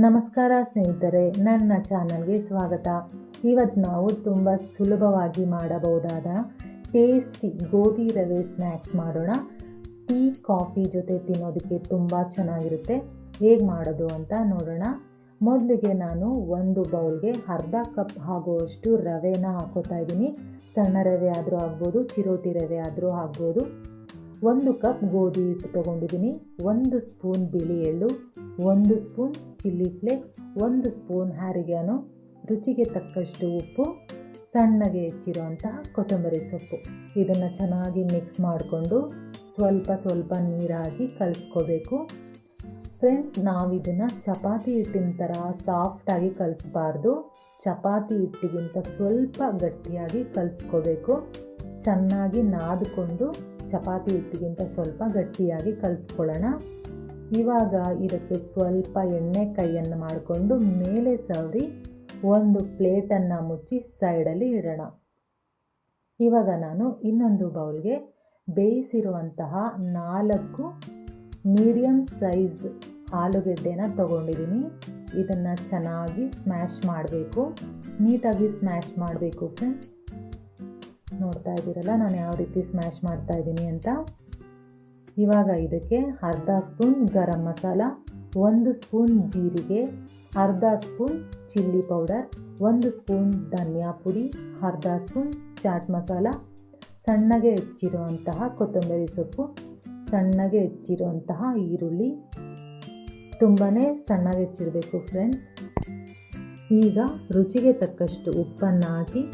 ನಮಸ್ಕಾರ ಸ್ನೇಹಿತರೆ, ನನ್ನ ಚಾನಲ್ಗೆ ಸ್ವಾಗತ. ಇವತ್ತು ನಾವು ತುಂಬ ಸುಲಭವಾಗಿ ಮಾಡಬಹುದಾದ ಟೇಸ್ಟಿ ಗೋಧಿ ರವೆ ಸ್ನ್ಯಾಕ್ಸ್ ಮಾಡೋಣ. ಟೀ ಕಾಫಿ ಜೊತೆ ತಿನ್ನೋದಕ್ಕೆ ತುಂಬ ಚೆನ್ನಾಗಿರುತ್ತೆ. ಹೇಗೆ ಮಾಡೋದು ಅಂತ ನೋಡೋಣ. ಮೊದಲಿಗೆ ನಾನು ಒಂದು ಬೌಲ್ಗೆ ಅರ್ಧ ಕಪ್ ಆಗುವಷ್ಟು ರವೆನ ಹಾಕೋತಾ ಇದ್ದೀನಿ. ಸಣ್ಣ ರವೆ ಆದರೂ ಆಗ್ಬೋದು, ಚಿರೋಟಿ ರವೆ ಆದರೂ ಆಗ್ಬೋದು. 1 ಕಪ್ ಗೋಧಿ ಹಿಟ್ಟು ತೊಗೊಂಡಿದ್ದೀನಿ. 1 ಸ್ಪೂನ್ ಬಿಳಿ ಎಳ್ಳು, 1 ಸ್ಪೂನ್ ಚಿಲ್ಲಿ ಫ್ಲೇಕ್ಸ್, 1 ಸ್ಪೂನ್ ಆರಿಗ್ಯಾನೋ, ರುಚಿಗೆ ತಕ್ಕಷ್ಟು ಉಪ್ಪು, ಸಣ್ಣಗೆ ಹೆಚ್ಚಿರುವಂತಹ ಕೊತ್ತಂಬರಿ ಸೊಪ್ಪು. ಇದನ್ನು ಚೆನ್ನಾಗಿ ಮಿಕ್ಸ್ ಮಾಡಿಕೊಂಡು ಸ್ವಲ್ಪ ನೀರಾಗಿ ಕಲಿಸ್ಕೋಬೇಕು. ಫ್ರೆಂಡ್ಸ್, ನಾವಿದನ್ನು ಚಪಾತಿ ಹಿಟ್ಟಿನ ಥರ ಸಾಫ್ಟಾಗಿ ಕಲಿಸ್ಬಾರ್ದು. ಚಪಾತಿ ಹಿಟ್ಟಿಗಿಂತ ಸ್ವಲ್ಪ ಗಟ್ಟಿಯಾಗಿ ಕಲಿಸ್ಕೋಬೇಕು. ಚೆನ್ನಾಗಿ ನಾದಿಕೊಂಡು ಚಪಾತಿ ಹಿಟ್ಟಿಗಿಂತ ಸ್ವಲ್ಪ ಗಟ್ಟಿಯಾಗಿ ಕಲಿಸ್ಕೊಳ್ಳೋಣ. ಇವಾಗ ಇದಕ್ಕೆ ಸ್ವಲ್ಪ ಎಣ್ಣೆ ಕೈಯನ್ನು ಮಾಡಿಕೊಂಡು ಮೇಲೆ ಸವರಿ ಒಂದು ಪ್ಲೇಟನ್ನು ಮುಚ್ಚಿ ಸೈಡಲ್ಲಿ ಇಡೋಣ. ಇವಾಗ ನಾನು ಇನ್ನೊಂದು ಬೌಲ್ಗೆ ಬೇಯಿಸಿರುವಂತಹ 4 ಮೀಡಿಯಮ್ ಸೈಜ್ ಆಲೂಗೆಡ್ಡೆನ ತೊಗೊಂಡಿದ್ದೀನಿ. ಇದನ್ನು ಚೆನ್ನಾಗಿ ಸ್ಮ್ಯಾಶ್ ಮಾಡಬೇಕು, ನೀಟಾಗಿ ಸ್ಮ್ಯಾಶ್ ಮಾಡಬೇಕು. ಫ್ರೆಂಡ್ಸ್, ನೋಡ್ತಾ ಇದ್ದೀರಲ್ಲ ನಾನು ಯಾವ ರೀತಿ ಸ್ಮ್ಯಾಶ್ ಮಾಡ್ತಾ ಇದ್ದೀನಿ ಅಂತ. ಇವಾಗ ಇದಕ್ಕೆ ಅರ್ಧ ಸ್ಪೂನ್ ಗರಂ ಮಸಾಲ, 1 ಸ್ಪೂನ್ ಜೀರಿಗೆ, ಅರ್ಧ ಸ್ಪೂನ್ ಚಿಲ್ಲಿ ಪೌಡರ್, 1 ಸ್ಪೂನ್ ಧನಿಯಾ ಪುಡಿ, ಅರ್ಧ ಸ್ಪೂನ್ ಚಾಟ್ ಮಸಾಲ, ಸಣ್ಣಗೆ ಹೆಚ್ಚಿರುವಂತಹ ಕೊತ್ತಂಬರಿ ಸೊಪ್ಪು, ಸಣ್ಣಗೆ ಹೆಚ್ಚಿರುವಂತಹ ಈರುಳ್ಳಿ, ತುಂಬಾ ಸಣ್ಣಗೆ ಹೆಚ್ಚಿರಬೇಕು ಫ್ರೆಂಡ್ಸ್. ಈಗ ರುಚಿಗೆ ತಕ್ಕಷ್ಟು ಉಪ್ಪನ್ನು ಹಾಕಿ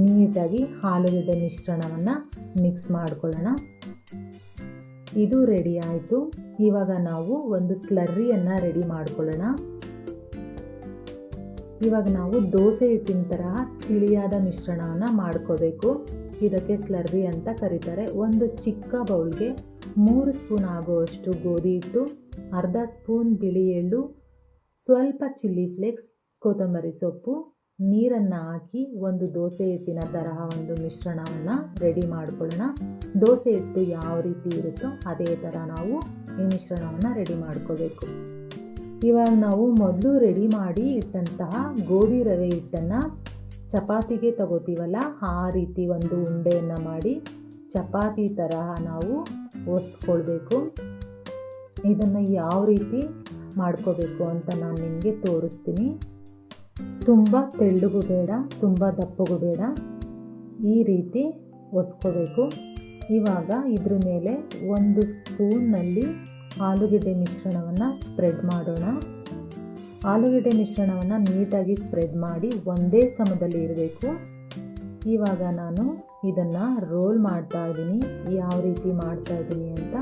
ನೀಟಾಗಿ ಆಲೂಗೆಡ್ಡೆ ಮಿಶ್ರಣವನ್ನು ಮಿಕ್ಸ್ ಮಾಡ್ಕೊಳ್ಳೋಣ. ಇದು ರೆಡಿ ಆಯಿತು. ಇವಾಗ ನಾವು ಒಂದು ಸ್ಲರ್ರಿಯನ್ನು ರೆಡಿ ಮಾಡ್ಕೊಳ್ಳೋಣ. ಇವಾಗ ನಾವು ದೋಸೆ ಹಿಟ್ಟಿನ ತರಹ ತಿಳಿಯಾದ ಮಿಶ್ರಣವನ್ನು ಮಾಡ್ಕೋಬೇಕು. ಇದಕ್ಕೆ ಸ್ಲರ್ರಿ ಅಂತ ಕರೀತಾರೆ. ಒಂದು ಚಿಕ್ಕ ಬೌಲ್ಗೆ 3 ಸ್ಪೂನ್ ಆಗುವಷ್ಟು ಗೋಧಿ ಹಿಟ್ಟು, ಅರ್ಧ ಸ್ಪೂನ್ ಬಿಳಿ ಎಳ್ಳು, ಸ್ವಲ್ಪ ಚಿಲ್ಲಿ ಫ್ಲೇಕ್ಸ್, ಕೊತ್ತಂಬರಿ ಸೊಪ್ಪು, ನೀರನ್ನು ಹಾಕಿ ಒಂದು ದೋಸೆ ಹಿಟ್ಟಿನ ತರಹ ಒಂದು ಮಿಶ್ರಣವನ್ನು ರೆಡಿ ಮಾಡ್ಕೊಳ್ಳೋಣ. ದೋಸೆ ಹಿಟ್ಟು ಯಾವ ರೀತಿ ಇರುತ್ತೋ ಅದೇ ಥರ ನಾವು ಈ ಮಿಶ್ರಣವನ್ನು ರೆಡಿ ಮಾಡ್ಕೋಬೇಕು. ಇವಾಗ ನಾವು ಮೊದಲು ರೆಡಿ ಮಾಡಿ ಇಟ್ಟಂತಹ ಗೋಧಿ ರವೆ ಹಿಟ್ಟನ್ನು ಚಪಾತಿಗೆ ತಗೋತೀವಲ್ಲ, ಆ ರೀತಿ ಒಂದು ಉಂಡೆಯನ್ನು ಮಾಡಿ ಚಪಾತಿ ತರಹ ನಾವು ಒತ್ಕೊಳ್ಬೇಕು. ಇದನ್ನು ಯಾವ ರೀತಿ ಮಾಡ್ಕೋಬೇಕು ಅಂತ ನಾನು ನಿಮಗೆ ತೋರಿಸ್ತೀನಿ. ತುಂಬ ತೆಳ್ಳಗೂ ಬೇಡ, ತುಂಬ ದಪ್ಪಗೂ ಬೇಡ, ಈ ರೀತಿ ಒಸ್ಕೋಬೇಕು. ಇವಾಗ ಇದ್ರ ಮೇಲೆ 1 ಸ್ಪೂನ್ನಲ್ಲಿ ಆಲೂಗೆಡ್ಡೆ ಮಿಶ್ರಣವನ್ನು ಸ್ಪ್ರೆಡ್ ಮಾಡೋಣ. ಆಲೂಗೆಡ್ಡೆ ಮಿಶ್ರಣವನ್ನು ನೀಟಾಗಿ ಸ್ಪ್ರೆಡ್ ಮಾಡಿ ಒಂದೇ ಸಮದಲ್ಲಿ ಇರಬೇಕು. ಇವಾಗ ನಾನು ಇದನ್ನು ರೋಲ್ ಮಾಡ್ತಾ ಇದ್ದೀನಿ. ಯಾವ ರೀತಿ ಮಾಡ್ತಾ ಇದ್ದೀನಿ ಅಂತ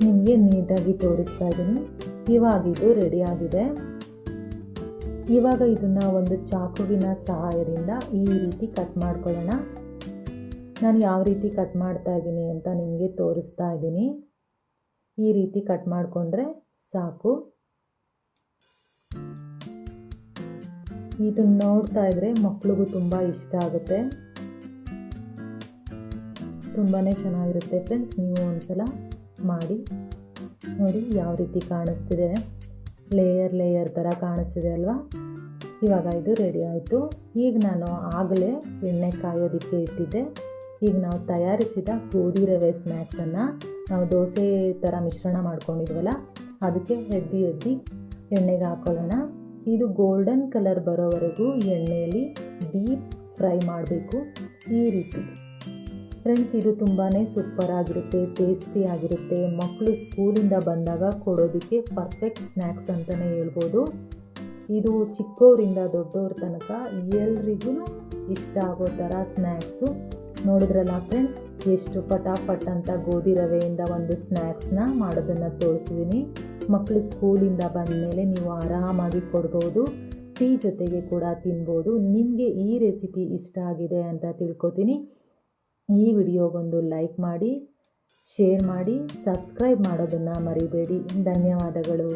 ನಿಮಗೆ ನೀಟಾಗಿ ತೋರಿಸ್ತಾ ಇದ್ದೀನಿ. ಇವಾಗ ಇದು ರೆಡಿಯಾಗಿದೆ. ಇವಾಗ ಇದನ್ನು ಒಂದು ಚಾಕುವಿನ ಸಹಾಯದಿಂದ ಈ ರೀತಿ ಕಟ್ ಮಾಡ್ಕೊಳ್ಳೋಣ. ನಾನು ಯಾವ ರೀತಿ ಕಟ್ ಮಾಡ್ತಾ ಇದ್ದೀನಿ ಅಂತ ನಿಮಗೆ ತೋರಿಸ್ತಾ ಇದ್ದೀನಿ. ಈ ರೀತಿ ಕಟ್ ಮಾಡಿಕೊಂಡ್ರೆ ಸಾಕು. ಇದನ್ನು ನೋಡ್ತಾ ಇದ್ರೆ ಮಕ್ಕಳಿಗೂ ತುಂಬ ಇಷ್ಟ ಆಗುತ್ತೆ, ತುಂಬಾ ಚೆನ್ನಾಗಿರುತ್ತೆ ಫ್ರೆಂಡ್ಸ್. ನೀವು ಒಂದ್ಸಲ ಮಾಡಿ ನೋಡಿ ಯಾವ ರೀತಿ ಕಾಣಿಸ್ತಿದೆ. ಲೇಯರ್ ಥರ ಕಾಣಿಸ್ತಿದೆ ಅಲ್ವಾ. ಇವಾಗ ಇದು ರೆಡಿ ಆಯಿತು. ಈಗ ನಾನು ಆಗಲೇ ಎಣ್ಣೆ ಕಾಯೋದಕ್ಕೆ ಇಟ್ಟಿದ್ದೆ. ಈಗ ನಾವು ತಯಾರಿಸಿದ ಗೋಧಿ ರವೆ ಸ್ನ್ಯಾಕ್ಸನ್ನು ನಾವು ದೋಸೆ ಥರ ಮಿಶ್ರಣ ಮಾಡ್ಕೊಂಡಿದ್ವಲ್ಲ, ಅದಕ್ಕೆ ಎದ್ದಿ ಎಣ್ಣೆಗೆ ಹಾಕೊಳ್ಳೋಣ. ಇದು ಗೋಲ್ಡನ್ ಕಲರ್ ಬರೋವರೆಗೂ ಎಣ್ಣೆಯಲ್ಲಿ ಡೀಪ್ ಫ್ರೈ ಮಾಡಬೇಕು. ಈ ರೀತಿ ಫ್ರೆಂಡ್ಸ್, ಇದು ತುಂಬಾ ಸೂಪರ್ ಆಗಿರುತ್ತೆ, ಟೇಸ್ಟಿ ಆಗಿರುತ್ತೆ. ಮಕ್ಕಳು ಸ್ಕೂಲಿಂದ ಬಂದಾಗ ಕೊಡೋದಕ್ಕೆ ಪರ್ಫೆಕ್ಟ್ ಸ್ನ್ಯಾಕ್ಸ್ ಅಂತಲೇ ಹೇಳ್ಬೋದು. ಇದು ಚಿಕ್ಕವರಿಂದ ದೊಡ್ಡವ್ರ ತನಕ ಎಲ್ರಿಗೂ ಇಷ್ಟ ಆಗೋ ಥರ ಸ್ನ್ಯಾಕ್ಸು. ನೋಡಿದ್ರಲ್ಲ ಫ್ರೆಂಡ್ಸ್, ಎಷ್ಟು ಫಟಾಫಟ್ ಅಂತ ಗೋಧಿ ರವೆಯಿಂದ ಒಂದು ಸ್ನ್ಯಾಕ್ಸ್ನ ಮಾಡೋದನ್ನು ತೋರಿಸಿದ್ದೀನಿ. ಮಕ್ಕಳು ಸ್ಕೂಲಿಂದ ಬಂದಮೇಲೆ ನೀವು ಆರಾಮಾಗಿ ಕೊಡ್ಬೋದು, ಟೀ ಜೊತೆಗೆ ಕೂಡ ತಿನ್ಬೋದು. ನಿಮಗೆ ಈ ರೆಸಿಪಿ ಇಷ್ಟ ಆಗಿದೆ ಅಂತ ತಿಳ್ಕೊತೀನಿ. ಈ ವಿಡಿಯೋಗೊಂದು ಲೈಕ್ ಮಾಡಿ, ಶೇರ್ ಮಾಡಿ, ಸಬ್ಸ್ಕ್ರೈಬ್ ಮಾಡೋದನ್ನು ಮರಿಬೇಡಿ. ಧನ್ಯವಾದಗಳು.